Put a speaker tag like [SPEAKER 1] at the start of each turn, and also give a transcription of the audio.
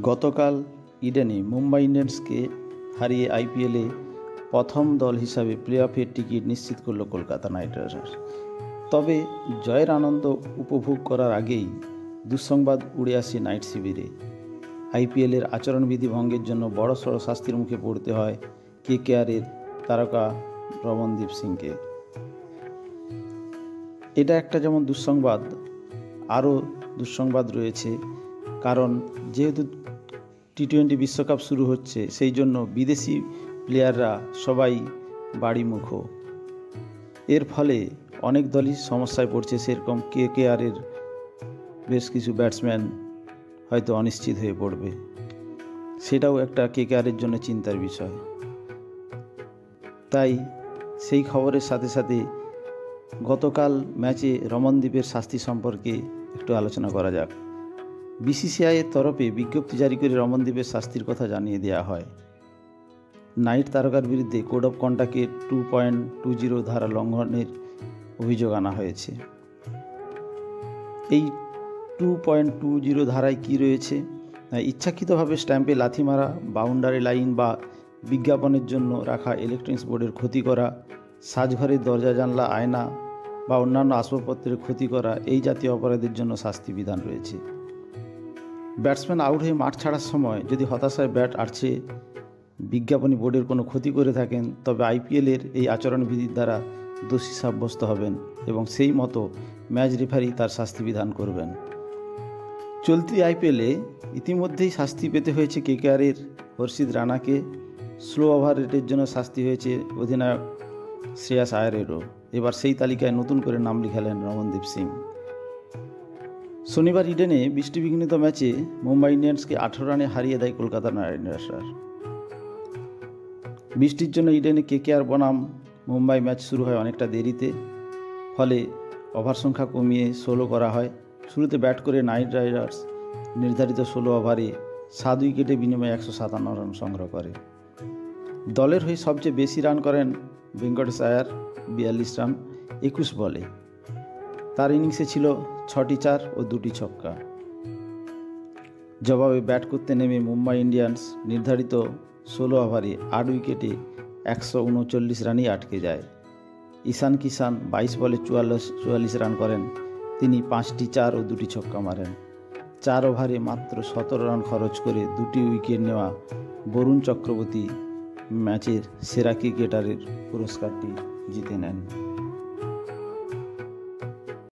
[SPEAKER 1] গতকাল ইডেনে মুম্বাই ইন্ডিয়ান্সকে হারিয়ে আইপিএলে প্রথম দল হিসাবে প্লে অফের টিকিট নিশ্চিত করল কলকাতা নাইট রাইডার্স। তবে জয়ের আনন্দ উপভোগ করার আগেই দুঃসংবাদ উড়ে আসে নাইট শিবিরে। আইপিএলের আচরণবিধি ভঙ্গের জন্য বড়সড় শাস্তির মুখে পড়তে হয় কেকেআরের তারকা রমনদীপ সিংকে। এটা একটা যেমন দুঃসংবাদ, আরও দুঃসংবাদ রয়েছে। কারণ যেহেতু টি-20 বিশ্বকাপ শুরু হচ্ছে, সেই জন্য বিদেশি প্লেয়াররা সবাই বাড়িমুখো। এর ফলে অনেক দলই সমস্যায় পড়ছে। সেরকম কেকেআরের বেশ কিছু ব্যাটসম্যান হয়তো অনিশ্চিত হয়ে পড়বে। সেটাও একটা কেকেআরের জন্য চিন্তার বিষয়। তাই সেই খবরের সাথে সাথে গতকাল ম্যাচে রমনদীপের শাস্তি সম্পর্কে একটু আলোচনা করা যাক। বিসিসিআইয়ের তরফে বিজ্ঞপ্তি জারি করে রমনদীপের শাস্তির কথা জানিয়ে দেওয়া হয়। নাইট তারকার বিরুদ্ধে কোড অফ কন্ডাক্টে 2.20 ধারা লঙ্ঘনের অভিযোগ আনা হয়েছে। এই 2.20 ধারায় কি রয়েছে? ইচ্ছাকৃতভাবে স্ট্যাম্পে লাথি মারা, বাউন্ডারি লাইন বা বিজ্ঞাপনের জন্য রাখা ইলেকট্রনিক্স বোর্ডের ক্ষতি করা, সাজঘরের দরজা জানলা আয়না বা অন্যান্য আসবাবপত্রের ক্ষতি করা, এই জাতীয় অপরাধের জন্য শাস্তি বিধান রয়েছে। ব্যাটসম্যান আউট হয়ে মাঠ ছাড়ার সময় যদি হতাশায় ব্যাট আড়ছে বিজ্ঞাপনী বোর্ডের কোনো ক্ষতি করে থাকেন, তবে আইপিএলের এই আচরণবিধির দ্বারা দোষী সাব্যস্ত হবেন এবং সেই মতো ম্যাচ রেফারি তার শাস্তি বিধান করবেন। চলতি আইপিএলে ইতিমধ্যেই শাস্তি পেতে হয়েছে কেকেআরের হর্ষিত রানাকে। স্লো ওভার রেটের জন্য শাস্তি হয়েছে অধিনায়ক শ্রেয়াস আয়ারেরও। এবার সেই তালিকায় নতুন করে নাম লিখালেন রমনদীপ সিং। শনিবার ইডেনে বৃষ্টিবিঘ্নিত ম্যাচে মুম্বাই ইন্ডিয়ান্সকে 18 রানে হারিয়ে দেয় কলকাতা নাইট রাইডার্স। বৃষ্টির জন্য ইডেনে কেকেআর বনাম মুম্বাই ম্যাচ শুরু হয় অনেকটা দেরিতে। ফলে ওভার সংখ্যা কমিয়ে 16 করা হয়। শুরুতে ব্যাট করে নাইট রাইডার্স নির্ধারিত 16 ওভারে 7 উইকেটে বিনিময়ে 157 রান সংগ্রহ করে। দলের হয়ে সবচেয়ে বেশি রান করেন ভেঙ্কটেশ আয়ার, 42 রান 21 বলে। তার ইনিংসে ছিল 6টি 4 ও 2টি ছক্কা। জবাবে ব্যাট করতে নেমে মুম্বাই ইন্ডিয়ান্স নির্ধারিত 16 ওভারে 8 উইকেটে 139 রানেই আটকে যায়। ঈশান কিষান 22 বলে 44 রান করেন। তিনি 5টি 4 ও 2টি ছক্কা মারেন। 4 ওভারে মাত্র 17 রান খরচ করে 2টি উইকেট নেওয়া বরুণ চক্রবর্তী ম্যাচের সেরা ক্রিকেটারের পুরস্কারটি জিতে নেন।